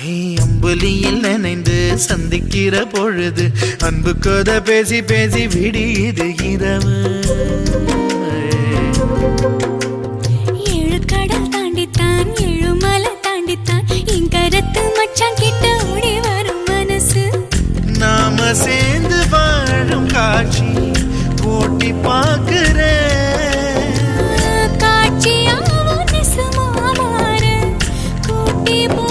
அம்புலியில் நினைந்து சந்திக்கிற பொழுது அன்பு கதை பேசி பேசி விடியுது இரவு. ஏழு கடல் தாண்டித்தான் ஏழு மலை தாண்டித்தான் என் கருத்து மச்சான் கிட்ட ஓடி வரும் மனசு. நாம சேர்ந்து வாழும் காட்சி போட்டி பார்க்கிறேன். காட்சியாவும் நெசமா மாற கூட்டி போ